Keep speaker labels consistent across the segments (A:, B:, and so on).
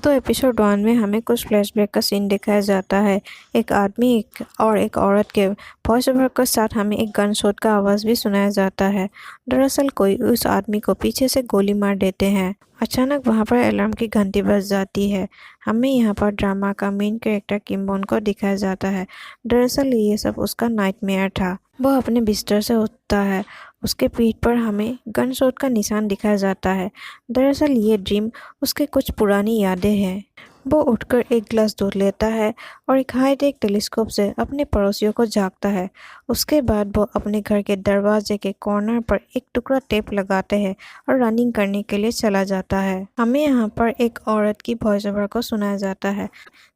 A: तो एपिसोड 1 में हमें कुछ फ्लैशबैक का सीन दिखाया जाता है। एक आदमी और एक औरत के वॉइस ओवर के साथ हमें एक गन शॉट का आवाज़ भी सुनाया जाता है। दरअसल कोई उस आदमी को पीछे से गोली मार देते हैं। अचानक वहाँ पर अलार्म की घंटी बज जाती है। हमें यहाँ पर ड्रामा का मेन कैरेक्टर किम्बोन को दिखाया जाता है। दरअसल ये सब उसका नाइटमेयर था। वह अपने बिस्तर से उठता है। उसके पीठ पर हमें गन शॉट का निशान दिखाया जाता है। दरअसल ये ड्रीम उसके कुछ पुरानी यादें हैं। वो उठकर एक गिलास दूध लेता है और एक हाईटेक टेलीस्कोप से अपने पड़ोसियों को झांकता है। उसके बाद वो अपने घर के दरवाजे के कॉर्नर पर एक टुकड़ा टेप लगाते हैं और रनिंग करने के लिए चला जाता है। हमें यहाँ पर एक औरत की वॉइस ओवर को सुनाया जाता है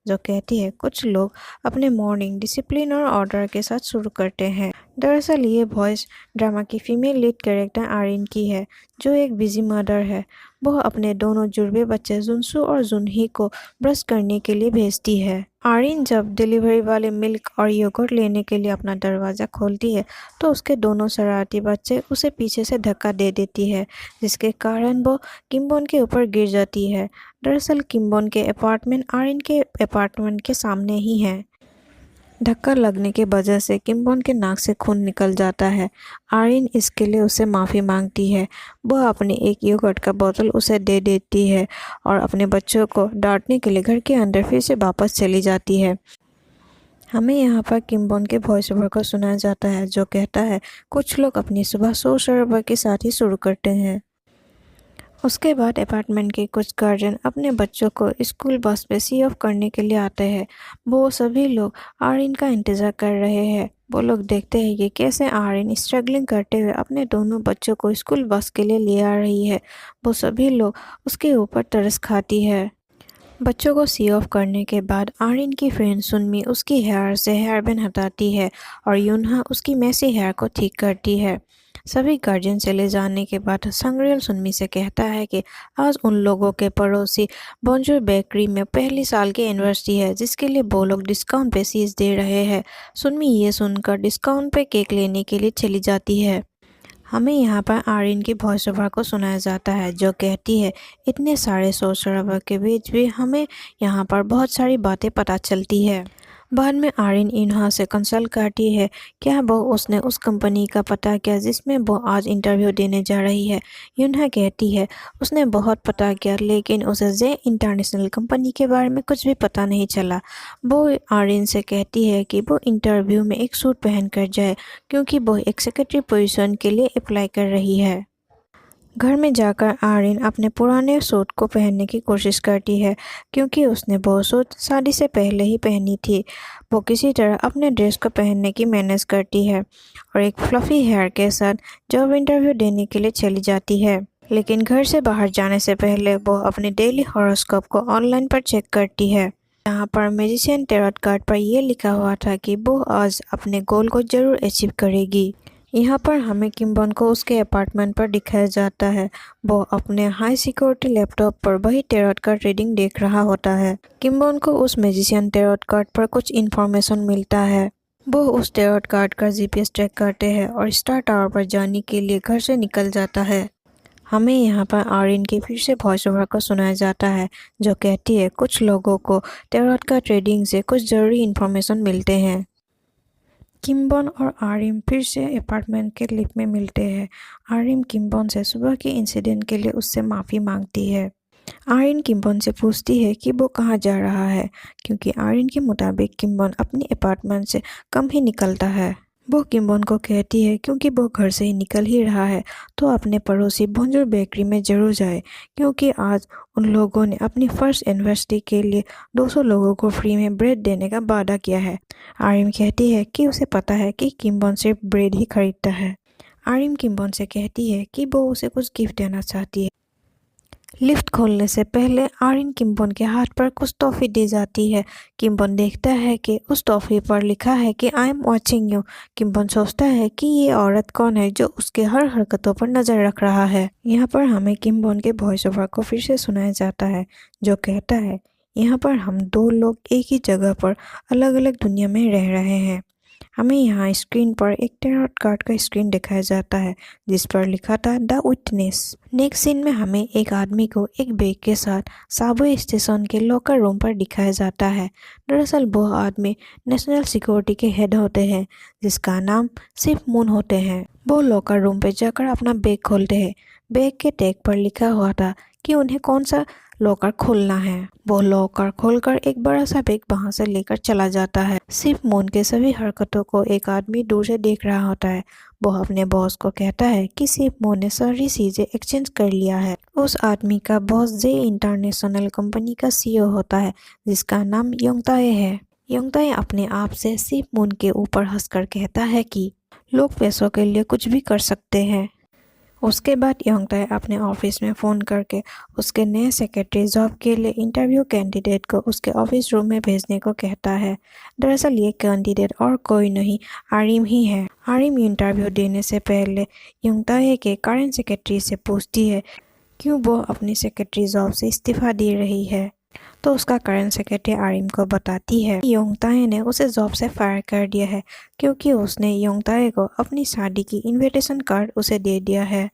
A: जो कहती है कुछ लोग अपने मॉर्निंग डिसिप्लिन और ऑर्डर के साथ शुरू करते हैं। दरअसल ये वॉइस ड्रामा की फीमेल लीड कैरेक्टर आरिन की है जो एक बिजी मदर है। वह अपने दोनों जुड़वे बच्चे जुनसू और जुनही को ब्रश करने के लिए भेजती है। आरिन जब डिलीवरी वाले मिल्क और योगर्ट लेने के लिए अपना दरवाज़ा खोलती है तो उसके दोनों शरारती बच्चे उसे पीछे से धक्का दे देती है जिसके कारण वो किम्बोन के ऊपर गिर जाती है। दरअसल किम्बोन के अपार्टमेंट आरिन के अपार्टमेंट के सामने ही है। धक्का लगने की वजह से किम्बोन के नाक से खून निकल जाता है। आरिन इसके लिए उसे माफ़ी मांगती है। वह अपनी एक योगर्ट का बोतल उसे दे देती है और अपने बच्चों को डांटने के लिए घर के अंदर फिर से वापस चली जाती है। हमें यहाँ पर किम्बोन के वॉइस ओवर को सुनाया जाता है जो कहता है कुछ लोग अपनी सुबह शोर शराबा के साथ ही शुरू करते हैं। उसके बाद अपार्टमेंट के कुछ गार्जियन अपने बच्चों को स्कूल बस में सी ऑफ करने के लिए आते हैं। वो सभी लोग आरिन का इंतज़ार कर रहे हैं। वो लोग देखते हैं कि कैसे आरिन स्ट्रगलिंग करते हुए अपने दोनों बच्चों को स्कूल बस के लिए ले आ रही है। वो सभी लोग उसके ऊपर तरस खाती है। बच्चों को सी ऑफ करने के बाद आरिन की फ्रेंड सुनमी उसकी हेयर से हेयर बैंड हटाती है और यूनहा उसकी मैसी हेयर को ठीक करती है। सभी गार्जियन चले जाने के बाद संग्रियल सुनमी से कहता है कि आज उन लोगों के पड़ोसी बोंजूर बेकरी में पहली साल की एनिवर्सरी है जिसके लिए वो लोग डिस्काउंट पे चीज़ दे रहे हैं। सुनमी ये सुनकर डिस्काउंट पे केक लेने के लिए चली जाती है। हमें यहाँ पर आरिन की वॉइस ओवर को सुनाया जाता है जो कहती है इतने सारे शोर शराबा के बीच भी हमें यहाँ पर बहुत सारी बातें पता चलती है। बाद में आरिन इन्हा से कंसल्ट करती है क्या वो उसने उस कंपनी का पता किया जिसमें वो आज इंटरव्यू देने जा रही है। यूनहा कहती है उसने बहुत पता किया लेकिन उसे जे इंटरनेशनल कंपनी के बारे में कुछ भी पता नहीं चला। वो आरिन से कहती है कि वो इंटरव्यू में एक सूट पहन कर जाए क्योंकि वो एक सेक्रेटरी पोजीशन के लिए अप्लाई कर रही है। घर में जाकर आरिन अपने पुराने सूट को पहनने की कोशिश करती है क्योंकि उसने वो सूट शादी से पहले ही पहनी थी। वो किसी तरह अपने ड्रेस को पहनने की मैनेज करती है और एक फ्लफी हेयर के साथ जॉब इंटरव्यू देने के लिए चली जाती है। लेकिन घर से बाहर जाने से पहले वो अपने डेली हॉरोस्कोप को ऑनलाइन पर चेक करती है। यहाँ पर मैजिशियन टैरोट कार्ड पर यह लिखा हुआ था कि वो आज अपने गोल को जरूर अचीव करेगी। यहाँ पर हमें किम्बोन को उसके अपार्टमेंट पर दिखाया जाता है। वो अपने हाई सिक्योरिटी लैपटॉप पर वही टैरोट कार्ड रीडिंग देख रहा होता है। किम्बोन को उस मैजिशियन टैरोट कार्ड पर कुछ इन्फॉर्मेशन मिलता है। वो उस टैरोट कार्ड का जीपीएस ट्रैक करते हैं और स्टार टावर पर जाने के लिए घर से निकल जाता है। हमें यहाँ पर आरिन की फिर से वॉइस ओवर को सुनाया जाता है जो कहती है कुछ लोगों को टैरोट का ट्रेडिंग से कुछ ज़रूरी इन्फॉर्मेशन मिलते हैं। किम्बोन और आरिन फिर से अपार्टमेंट के लिफ्ट में मिलते हैं। आरिन किम्बोन से सुबह के इंसिडेंट के लिए उससे माफ़ी मांगती है। आरिन किम्बोन से पूछती है कि वो कहाँ जा रहा है क्योंकि आरिन के मुताबिक किम्बोन अपने अपार्टमेंट से कम ही निकलता है। वो किम्बोन को कहती है क्योंकि वो घर से ही निकल ही रहा है तो अपने पड़ोसी बोंजूर बेकरी में ज़रूर जाए क्योंकि आज उन लोगों ने अपनी फर्स्ट एनिवर्सरी के लिए 200 लोगों को फ्री में ब्रेड देने का वादा किया है। आरिन कहती है कि उसे पता है कि किम्बोन सिर्फ ब्रेड ही खरीदता है। आरिन किम्बोन से कहती है कि वो उसे कुछ गिफ्ट देना चाहती है। लिफ्ट खोलने से पहले आरिन किम्बोन के हाथ पर कुछ टॉफ़ी दी जाती है। किम्बोन देखता है कि उस टॉफ़ी पर लिखा है कि आई एम वॉचिंग यू। किम्बोन सोचता है कि ये औरत कौन है जो उसके हर हरकतों पर नज़र रख रहा है। यहाँ पर हमें किम्बोन के वॉइस ओवर को फिर से सुनाया जाता है जो कहता है यहाँ पर हम दो लोग एक ही जगह पर अलग अलग दुनिया में रह रहे हैं। हमें यहाँ स्क्रीन पर एक टैरोट कार्ड का स्क्रीन दिखाया जाता है जिस पर लिखा था द विटनेस। नेक्स्ट सीन में हमें एक आदमी को एक बैग के साथ सबवे स्टेशन के लॉकर रूम पर दिखाया जाता है। दरअसल वो आदमी नेशनल सिक्योरिटी के हेड होते हैं जिसका नाम सिप मून होते हैं। वो लॉकर रूम पे जाकर अपना बैग खोलते हैं। बैग के टैग पर लिखा हुआ था कि उन्हें कौन सा लॉकर खोलना है। वो लॉकर खोलकर एक बड़ा सा बैग वहां से लेकर चला जाता है। सिप मून के सभी हरकतों को एक आदमी दूर से देख रहा होता है। वो अपने बॉस को कहता है कि सिप मून ने सारी चीजें एक्सचेंज कर लिया है। उस आदमी का बॉस जे इंटरनेशनल कंपनी का सीईओ होता है जिसका नाम योंगताए है। योंगताए अपने आप से सिप मून के ऊपर हंसकर कहता है कि लोग पैसों के लिए कुछ भी कर सकते हैं। उसके बाद योंगताए अपने ऑफिस में फ़ोन करके उसके नए सेक्रेटरी जॉब के लिए इंटरव्यू कैंडिडेट को उसके ऑफिस रूम में भेजने को कहता है। दरअसल ये कैंडिडेट और कोई नहीं आरिम ही है। आरिम इंटरव्यू देने से पहले योंगताए के करंट सेक्रेटरी से पूछती है क्यों वो अपनी सेक्रेटरी जॉब से इस्तीफा दे रही है। तो उसका करंट सेक्रेटरी आरिम को बताती है कि योंगताए ने उसे जॉब से फायर कर दिया है क्योंकि उसने योंगताए को अपनी शादी की इनविटेशन कार्ड उसे दे दिया है।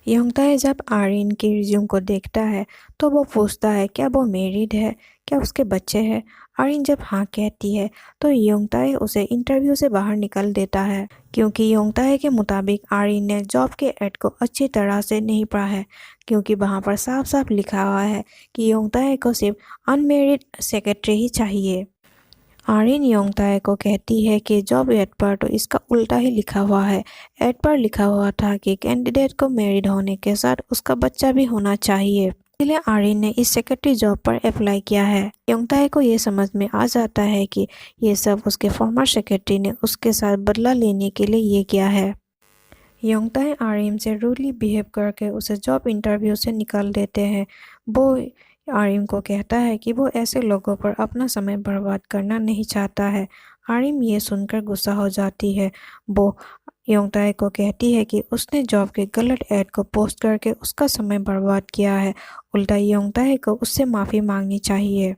A: योंगताए जब आरिन के रिज्यूम को देखता है तो वो पूछता है क्या वो मैरिड है, क्या उसके बच्चे हैं। आरिन जब हाँ कहती है तो योंगताए उसे इंटरव्यू से बाहर निकल देता है क्योंकि योंगताए के मुताबिक आरिन ने जॉब के एड को अच्छी तरह से नहीं पढ़ा है क्योंकि वहाँ पर साफ साफ लिखा हुआ है कि योंगताए को सिर्फ अनमेरिड सेक्रेटरी ही चाहिए। आरिन योंगताए को कहती है कि जॉब एड पर तो इसका उल्टा ही लिखा हुआ है। एड पर लिखा हुआ था कि कैंडिडेट को मैरिड होने के साथ उसका बच्चा भी होना चाहिए, इसलिए आरिन ने इस सेक्रेटरी जॉब पर अप्लाई किया है। योंगताए को ये समझ में आ जाता है कि ये सब उसके फॉर्मर सेक्रेटरी ने उसके साथ बदला लेने के लिए ये किया है। योंगताए आरिन से रूडली बिहेव करके उसे जॉब इंटरव्यू से निकाल देते हैं। वो आरिम को कहता है कि वो ऐसे लोगों पर अपना समय बर्बाद करना नहीं चाहता है। आरिम ये सुनकर गुस्सा हो जाती है। वो योंगताए को कहती है कि उसने जॉब के गलत ऐड को पोस्ट करके उसका समय बर्बाद किया है। उल्टा योंगताए को उससे माफ़ी मांगनी चाहिए।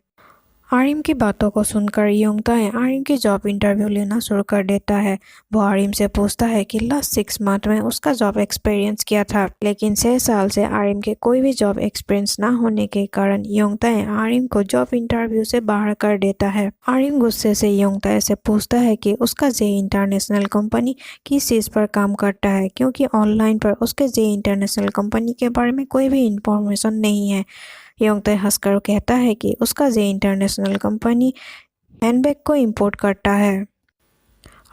A: आरिम की बातों को सुनकर योंगताए आरिम की जॉब इंटरव्यू लेना शुरू कर देता है। वो आरिम से पूछता है कि लास्ट 6 मंथ में उसका जॉब एक्सपीरियंस क्या था, लेकिन 6 साल से आरिम के कोई भी जॉब एक्सपीरियंस ना होने के कारण योंगताए आरिम को जॉब इंटरव्यू से बाहर कर देता है। आरिम गुस्से से योंगताए से पूछता है कि उसका जे इंटरनेशनल कंपनी किस चीज़ पर काम करता है क्योंकि ऑनलाइन पर उसके जे इंटरनेशनल कंपनी के बारे में कोई भी इंफॉर्मेशन नहीं है। योंगताए हंसकर कहता है कि उसका जे इंटरनेशनल कंपनी हैंडबैग को इंपोर्ट करता है।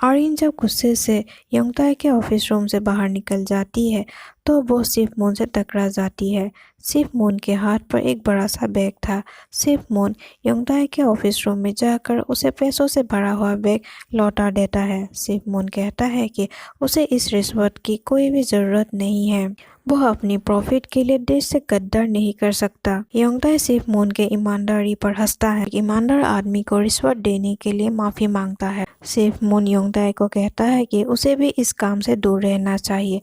A: आरिन जब गुस्से से योंगताए के ऑफिस रूम से बाहर निकल जाती है तो वो सिप मून से टकरा जाती है। सिप मून के हाथ पर एक बड़ा सा बैग था। सिप मून योंगताए के ऑफिस रूम में जाकर उसे पैसों से भरा हुआ बैग लौटा देता है। सिप मून कहता है कि उसे इस रिश्वत की कोई भी ज़रूरत नहीं है, वो अपनी प्रॉफिट के लिए देश से गद्दार नहीं कर सकता। योंगताए सिप मून के ईमानदारी पर हंसता है। ईमानदार आदमी को रिश्वत देने के लिए माफ़ी मांगता है। सिप मून योंगताए को कहता है कि उसे भी इस काम से दूर रहना चाहिए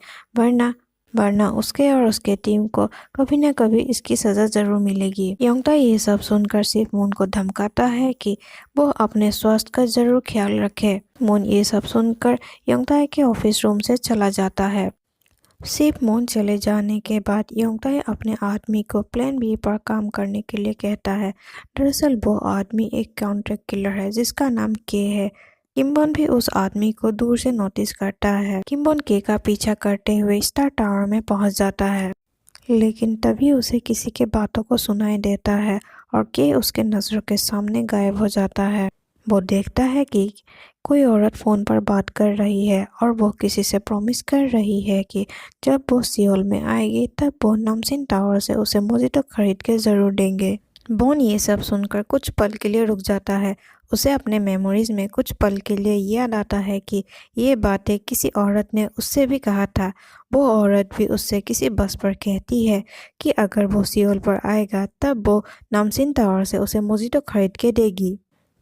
A: वरना उसके और उसके टीम को कभी न कभी इसकी सज़ा ज़रूर मिलेगी। योंगताए ये सब सुनकर सिप मून को धमकाता है कि वो अपने स्वास्थ्य का ज़रूर ख्याल रखे। मून ये सब सुनकर योंगताए के ऑफिस रूम से चला जाता है। सिप मून चले जाने के बाद योंगताए अपने आदमी को प्लान बी पर काम करने के लिए कहता है। दरअसल वो आदमी एक कॉन्ट्रैक्ट किलर है जिसका नाम के है। किम्बन भी उस आदमी को दूर से नोटिस करता है। किम्बन के का पीछा करते हुए स्टार टावर में पहुंच जाता है, लेकिन तभी उसे किसी के बातों को सुनाई देता है और के उसके नज़रों के सामने गायब हो जाता है। वो देखता है कि कोई औरत फ़ोन पर बात कर रही है और वो किसी से प्रॉमिस कर रही है कि जब वो सियोल में आएगी तब वो नामसिन टावर से उसे मोजिटो खरीद के ज़रूर देंगे। बॉन ये सब सुनकर कुछ पल के लिए रुक जाता है। उसे अपने मेमोरीज में कुछ पल के लिए याद आता है कि ये बातें किसी औरत ने उससे भी कहा था। वो औरत भी उससे किसी बस पर कहती है कि अगर वो सियोल पर आएगा तब वो नामसिन टावर से उसे मोजिटो खरीद के देगी।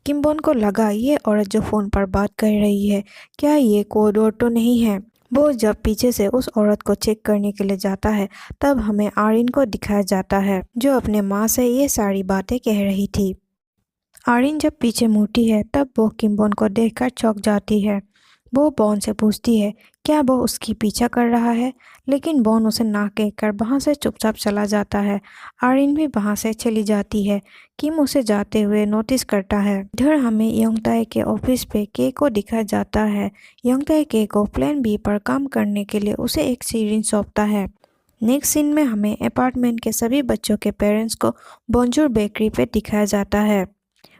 A: किम्बोन को लगा ये औरत जो फ़ोन पर बात कर रही है क्या ये कोड वर्ड तो नहीं है। वो जब पीछे से उस औरत को चेक करने के लिए जाता है तब हमें आरिन को दिखाया जाता है जो अपने माँ से ये सारी बातें कह रही थी। आरिन जब पीछे मुड़ती है तब वो किम्बोन को देखकर चौंक जाती है। वो बॉन से पूछती है क्या वो उसकी पीछा कर रहा है, लेकिन बॉन उसे ना कहकर वहाँ से चुपचाप चला जाता है। आरिन भी वहाँ से चली जाती है। किम उसे जाते हुए नोटिस करता है। इधर हमें योंगताए के ऑफिस पे के को दिखाया जाता है। योंगताए के को प्लान बी पर काम करने के लिए उसे एक सीरीन सौंपता है। नेक्स्ट सीन में हमें अपार्टमेंट के सभी बच्चों के पेरेंट्स को बोंजूर बेकरी पे दिखाया जाता है।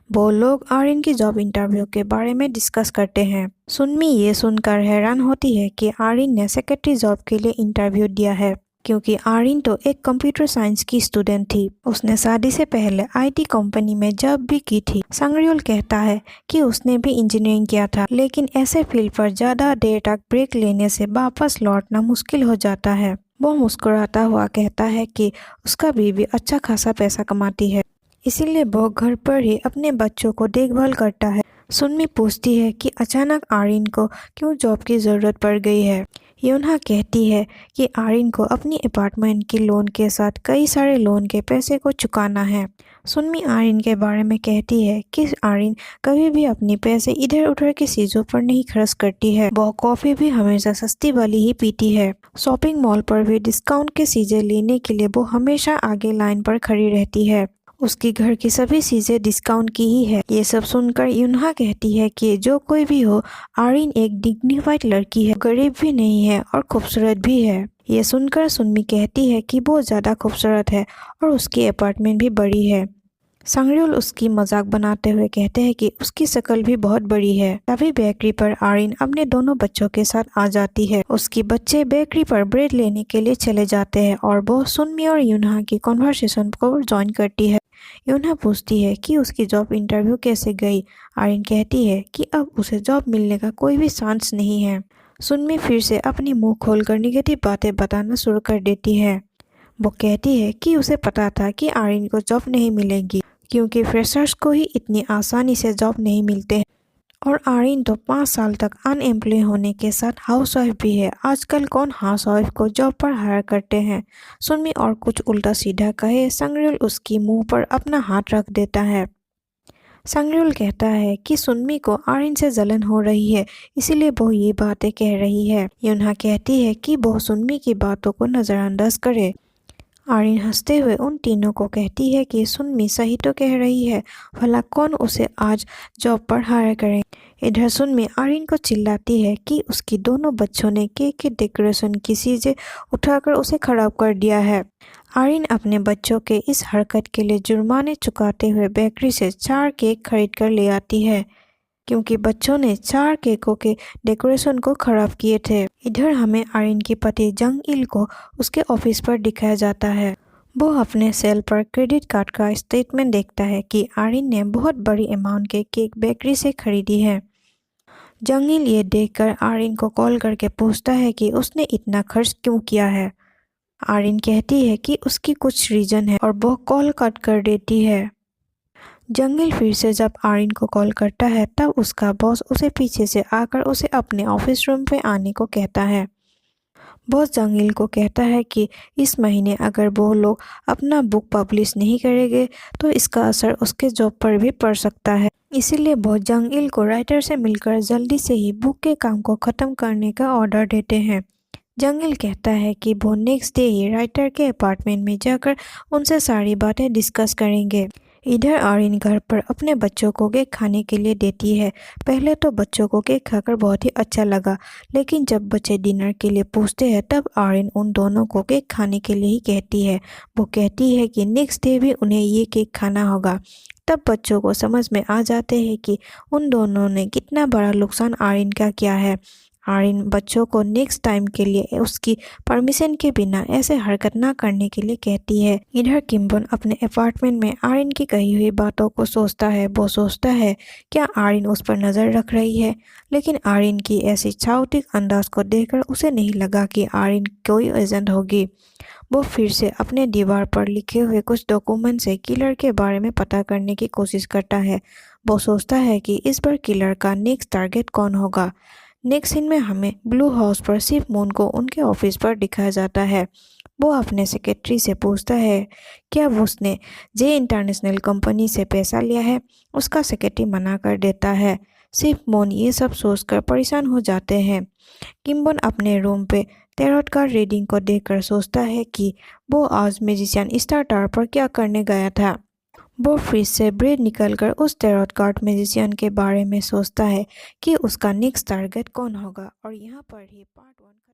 A: वो लोग आरिन की जॉब इंटरव्यू के बारे में डिस्कस करते हैं। सुनमी ये सुनकर हैरान होती है कि आरिन ने सेक्रेटरी जॉब के लिए इंटरव्यू दिया है, क्योंकि आरिन तो एक कंप्यूटर साइंस की स्टूडेंट थी। उसने शादी से पहले आईटी कंपनी में जॉब भी की थी। सांगरियोल कहता है कि उसने भी इंजीनियरिंग किया था, लेकिन ऐसे फील्ड पर ज्यादा देर तक ब्रेक लेने से वापस लौटना मुश्किल हो जाता है। वो मुस्कुराता हुआ कहता है कि उसका बीवी अच्छा खासा पैसा कमाती है, इसीलिए वो घर पर ही अपने बच्चों को देखभाल करता है। सुनमी पूछती है कि अचानक आरिन को क्यों जॉब की ज़रूरत पड़ गई है। योनहा कहती है कि आरिन को अपनी अपार्टमेंट की लोन के साथ कई सारे लोन के पैसे को चुकाना है। सुनमी आरिन के बारे में कहती है कि आरिन कभी भी अपने पैसे इधर उधर की चीज़ों पर नहीं खर्च करती है। वो कॉफ़ी भी हमेशा सस्ती वाली ही पीती है। शॉपिंग मॉल पर भी डिस्काउंट के चीज़ें लेने के लिए वो हमेशा आगे लाइन पर खड़ी रहती है। उसकी घर की सभी चीजें डिस्काउंट की ही है। ये सब सुनकर युनहा कहती है कि जो कोई भी हो, आरिन एक डिग्निफाइड लड़की है, गरीब भी नहीं है और खूबसूरत भी है। ये सुनकर सुनमी कहती है कि वो ज्यादा खूबसूरत है और उसकी अपार्टमेंट भी बड़ी है। सांगरियोल उसकी मजाक बनाते हुए कहते हैं कि उसकी शक्ल भी बहुत बड़ी है। तभी बेकरी पर आरिन अपने दोनों बच्चों के साथ आ जाती है। उसके बच्चे बेकरी पर ब्रेड लेने के लिए चले जाते हैं और वो सुनमी और युनहा की कॉन्वर्सेशन को ज्वाइन करती है। युनहा पूछती है कि उसकी जॉब इंटरव्यू कैसे गई। आरिन कहती है कि अब उसे जॉब मिलने का कोई भी चांस नहीं है। सुनमी फिर से अपनी मुंह खोलकर निगेटिव बातें बताना शुरू कर देती है। वो कहती है कि उसे पता था कि आरिन को जॉब नहीं मिलेगी, क्योंकि फ्रेशर्स को ही इतनी आसानी से जॉब नहीं मिलते हैं और आरिन तो 5 साल तक अनएम्प्लॉय होने के साथ हाउसवाइफ भी है। आजकल कौन हाउसवाइफ को जॉब पर हायर करते हैं। सुनमी और कुछ उल्टा सीधा कहे सांगरियोल उसकी मुंह पर अपना हाथ रख देता है। सांगरियोल कहता है कि सुनमी को आरिन से जलन हो रही है, इसीलिए वो ये बातें कह रही है। युनहा कहती है कि वो सुनमी की बातों को नजरअंदाज करे। आरिन हंसते हुए उन तीनों को कहती है कि सुनमी सही तो कह रही है, भला कौन उसे आज जॉब पर हायर करे। इधर सुनमी आरिन को चिल्लाती है कि उसकी दोनों बच्चों ने केक के डेकोरेशन की चीजें उठाकर उसे खराब कर दिया है। आरिन अपने बच्चों के इस हरकत के लिए जुर्माने चुकाते हुए बेकरी से 4 केक खरीद कर ले आती है, क्योंकि बच्चों ने 4 केकों के डेकोरेशन को खराब किए थे। इधर हमें आरिन के पति जंग इल को उसके ऑफिस पर दिखाया जाता है। वो अपने सेल पर क्रेडिट कार्ड का स्टेटमेंट देखता है कि आरिन ने बहुत बड़ी अमाउंट के केक बेकरी से खरीदी है। जंग इल ये देखकर आरिन को कॉल करके पूछता है कि उसने इतना खर्च क्यों किया है। आरिन कहती है कि उसकी कुछ रीजन है और वो कॉल कट कर देती है। जंगिल फिर से जब आरिन को कॉल करता है तब उसका बॉस उसे पीछे से आकर उसे अपने ऑफिस रूम पे आने को कहता है। बॉस जंगिल को कहता है कि इस महीने अगर वो लोग अपना बुक पब्लिश नहीं करेंगे तो इसका असर उसके जॉब पर भी पड़ सकता है। इसीलिए वो जंगिल को राइटर से मिलकर जल्दी से ही बुक के काम को ख़त्म करने का ऑर्डर देते हैं। जंगिल कहता है कि वो नेक्स्ट डे ही राइटर के अपार्टमेंट में जाकर उनसे सारी बातें डिस्कस करेंगे। इधर आरिन घर पर अपने बच्चों को केक खाने के लिए देती है। पहले तो बच्चों को केक खाकर बहुत ही अच्छा लगा, लेकिन जब बच्चे डिनर के लिए पूछते हैं तब आरिन उन दोनों को केक खाने के लिए ही कहती है। वो कहती है कि नेक्स्ट डे भी उन्हें ये केक खाना होगा। तब बच्चों को समझ में आ जाते हैं कि उन दोनों ने कितना बड़ा नुकसान आरिन का किया है। आरिन बच्चों को नेक्स्ट टाइम के लिए उसकी परमिशन के बिना ऐसे हरकत ना करने के लिए कहती है। इधर किम्बोन अपने अपार्टमेंट में आरिन की कही हुई बातों को सोचता है। वो सोचता है क्या आरिन उस पर नज़र रख रही है, लेकिन आरिन की ऐसी छाउटिक अंदाज को देखकर उसे नहीं लगा कि आरिन कोई एजेंट होगी। वो फिर से अपने दीवार पर लिखे हुए कुछ डॉक्यूमेंट से किलर के बारे में पता करने की कोशिश करता है। वो सोचता है कि इस बार किलर का नेक्स्ट टारगेट कौन होगा। नेक्स्ट सीन में हमें ब्लू हाउस पर सिर्फ मून को उनके ऑफिस पर दिखाया जाता है। वो अपने सेक्रेटरी से पूछता है क्या उसने जे इंटरनेशनल कंपनी से पैसा लिया है। उसका सेक्रेटरी मना कर देता है। सिर्फ मोन ये सब सोचकर परेशान हो जाते हैं। किम्बन अपने रूम पे टैरोट कार्ड रीडिंग को देखकर सोचता है कि वो आज मैजिशियन स्टार टावर पर क्या करने गया था। वो फ्रिज से ब्रेड निकलकर उस टैरोट कार्ड मैजिशियन के बारे में सोचता है कि उसका नेक्स्ट टारगेट कौन होगा। और यहाँ पर ही पार्ट 1